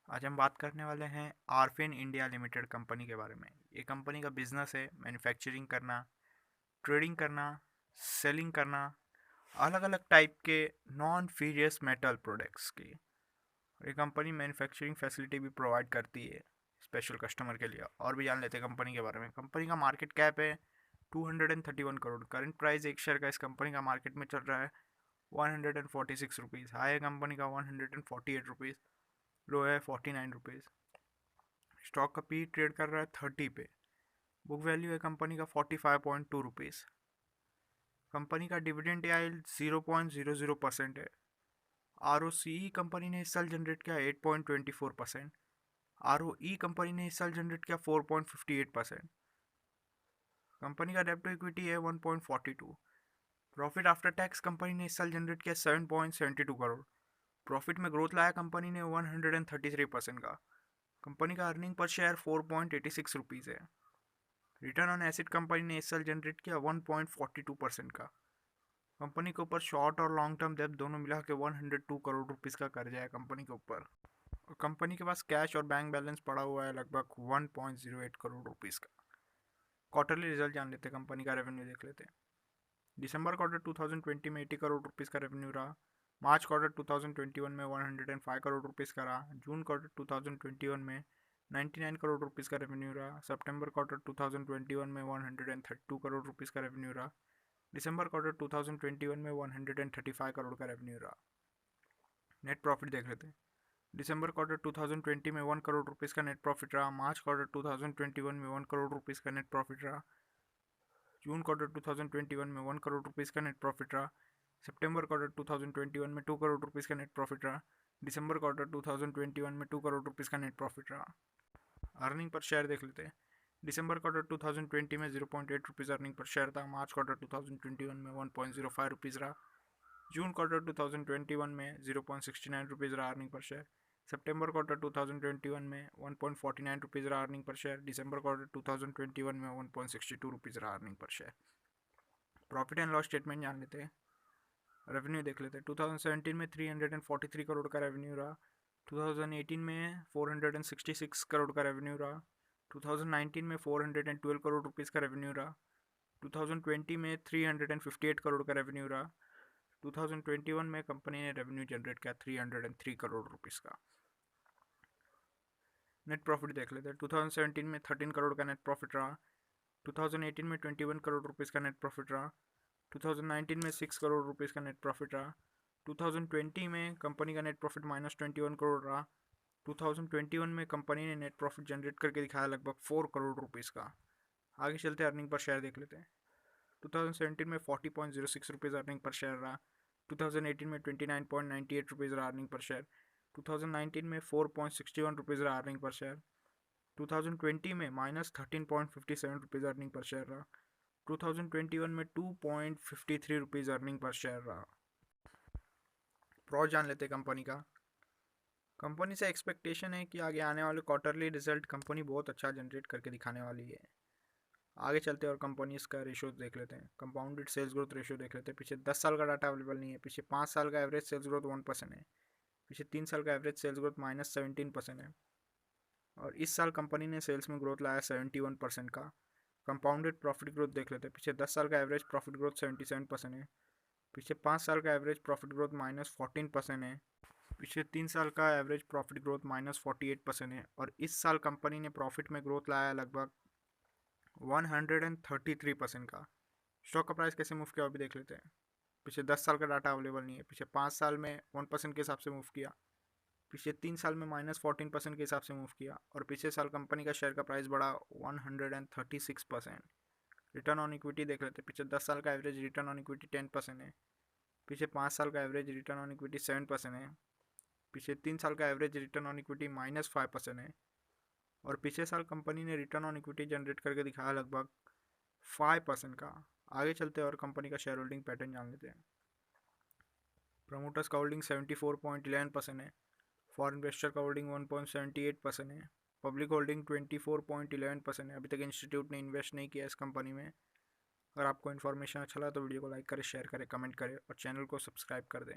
आज हम बात करने वाले हैं आरफिन इंडिया लिमिटेड कंपनी के बारे में। ये कंपनी का बिजनेस है मैन्युफैक्चरिंग करना, ट्रेडिंग करना, सेलिंग करना अलग अलग टाइप के नॉन फीरियस मेटल प्रोडक्ट्स की। और ये कंपनी मैन्युफैक्चरिंग फैसिलिटी भी प्रोवाइड करती है स्पेशल कस्टमर के लिए। और भी जान लेते हैं कंपनी के बारे में। कंपनी का मार्केट कैप है 231 करोड़। करंट प्राइस एक शेयर का इस कंपनी का मार्केट में चल रहा है 146 रुपीज़। हाई है कंपनी का 148 रुपीज़, लो है 49 रुपीज़। स्टॉक का पी ट्रेड कर रहा है 30 पे। बुक वैल्यू है कंपनी का 45.2 रुपीज़। कंपनी का डिविडेंड याइल्ड 0.00% है। आर कंपनी ने इस साल जनरेट किया 8.24%। आर कंपनी ने इस साल जनरेट किया 4.58%। कंपनी का डेब्ट टू इक्विटी है 1.42। प्रॉफिट आफ्टर टैक्स कंपनी ने इस साल जनरेट किया 7.72 करोड़। प्रॉफिट में ग्रोथ लाया कंपनी ने 133% का। कंपनी का अर्निंग पर शेयर 4.86 रुपीज़ है। रिटर्न ऑन एसिड कंपनी ने इस साल जनरेट किया 1.42% का। कंपनी के ऊपर शॉर्ट और लॉन्ग टर्म डेब्ट दोनों मिला के 102 करोड़ रुपीज़ का कर्जा है कंपनी के ऊपर। और कंपनी के पास कैश और बैंक बैलेंस पड़ा हुआ है लगभग 1.08 करोड़ रुपीज़ का। क्वार्टरली रिजल्ट जान लेते हैं, कंपनी का रेवेन्यू देख लेते हैं। दिसंबर क्वार्टर 2020 में 80 करोड़ रुपीज़ का रेवेन्यू रहा। मार्च क्वार्टर 2021 में 105 करोड़ रुपीज़ का रहा। जून क्वार्टर 2021 में 99 करोड़ रुपीज़ का रेवेन्यू रहा। सितंबर क्वार्टर 2021 में 132 करोड़ रुपीज़ का रेवेन्यू रहा। दिसंबर क्वार्टर 2021 में 135 करोड़ का रेवेन्यू रहा। नेट प्रॉफिट देख लेते हैं। दिसंबर क्वार्टर 2020 में 1 करोड़ रुपीज़ का नेट प्रॉफिट रहा। मार्च क्वार्टर 2021 में 1 करोड़ रुपीज़ का नेट प्रॉफिट रहा। जून क्वार्टर 2021 में 1 करोड़ रुपीज़ का नेट प्रॉफिट रहा। सितंबर क्वार्टर 2021 में 2 करोड़ रुपीज़ का नेट प्रॉफिट रहा। दिसंबर क्वार्टर 2021 में 2 करोड़ रुपीज़ का नेट प्रॉफिट रहा। अर्निंग पर शेयर देख लेते हैं। दिसंबर क्वार्टर 2020 में 0.8 रुपीज़ अर्निंग पर शेयर था। मार्च क्वार्टर 2021 में 1.05 रुपीज़ रहा। जून क्वार्टर 2021 में 0.69 रुपीज़ रहा अर्निंग पर शेयर। सितंबर क्वार्टर 2021 में 1.49 रुपीज़ रहा अर्निंग पर शेयर। दिसंबर क्वार्टर 2021 में 1.62 रुपीज़ रहा earning per share. Profit and loss statement जान लेते हैं। रेवेन्यू देख लेते हैं। 2017 में 343 करोड़ का रेवेन्यू रहा। 2018 में 466 करोड़ का रेवेन्यू रहा। 2019 में 412 करोड़ रुपीज़ का रेवेन्यू रहा। 2020 में 358 करोड़ का रेवेन्यू रहा। 2021 में कंपनी ने रेवेन्यू जनरेट किया 303 करोड़ रुपीज़ का। नेट प्रॉफिट देख लेते हैं। 2017 में 13 करोड़ का नेट प्रॉफिट रहा। 2018 में 21 करोड़ रुपीज़ का नेट प्रॉफिट रहा। 2019 में 6 करोड़ रुपीज़ का नेट प्रॉफिट रहा। 2020 में कंपनी का नेट प्रॉफिट -21 करोड़ रहा। 2021 में कंपनी ने नेट प्रॉफिट जनरेट करके दिखाया लगभग 4 करोड़ रुपीज़ का। आगे चलते अर्निंग पर शेयर देख लेते हैं। 2017 में 40.06 रुपीज़ अर्निंग पर शेयर रहा। 2018 में 29.98 रुपीज़ रहा अर्निंग पर शेयर। 2019 में 4.61 रुपीज़ रहा अर्निंग पर शेयर। 2020 में -13.57 रुपीज़ अर्निंग पर शेयर रहा। 2021 में 2.53 रुपीज़ अर्निंग पर शेयर रहा। प्रो जान लेते कंपनी का। कंपनी से एक्सपेक्टेशन है कि आगे आने वाले क्वार्टरली रिजल्ट कंपनी बहुत अच्छा जनरेट करके दिखाने वाली है। आगे चलते और कंपनीज का रेशो देख लेते हैं। कंपाउंडेड सेल्स ग्रोथ रेशो देख लेते हैं। पीछे 10 साल का डाटा अवेलेबल नहीं है। पीछे 5 साल का एवरेज सेल्स ग्रोथ 1% है। पीछे 3 साल का एवरेज सेल्स ग्रोथ -17% है। और इस साल कंपनी ने सेल्स में ग्रोथ लाया 71% का। कंपाउंडेड प्रॉफिट ग्रोथ देख लेते हैं। पीछे 10 साल का एवरेज प्रॉफिट ग्रोथ 77% है। पीछे 5 साल का एवरेज प्रॉफिट ग्रोथ -14% है। पीछे 3 साल का एवरेज प्रॉफिट ग्रोथ -48% है। और इस साल कंपनी ने प्रॉफिट में ग्रोथ लाया लगभग 133% का। स्टॉक का प्राइस कैसे मूव किया अभी देख लेते हैं। पीछे 10 साल का डाटा अवेलेबल नहीं है। पीछे 5 साल में 1% के हिसाब से मूव किया। पीछे 3 साल में -14% के हिसाब से मूव किया। और पिछले साल कंपनी का शेयर का प्राइस बढ़ा 136%। रिटर्न ऑन इक्विटी देख लेते हैं। पीछे 10 साल का एवरेज रिटर्न ऑन इक्विटी 10% है। पीछे 5 साल का एवरेज रिटर्न ऑन इक्विटी 7% है। पीछे 3 साल का एवरेज रिटर्न ऑन इक्विटी -5% है। और पिछले साल कंपनी ने रिटर्न ऑन इक्विटी जनरेट करके दिखाया लगभग 5% का। आगे चलते हैं और कंपनी का शेयर होल्डिंग पैटर्न जान लेते हैं। प्रमोटर्स का होल्डिंग 74.11% है। फॉरेन इन्वेस्टर का होल्डिंग 1.78% है। पब्लिक होल्डिंग 24.11% है। अभी तक इंस्टीट्यूट ने इन्वेस्ट नहीं किया इस कंपनी में। अगर आपको इन्फॉर्मेशन अच्छा लगा तो वीडियो को लाइक करें, शेयर करें, कमेंट करें और चैनल को सब्सक्राइब कर दें।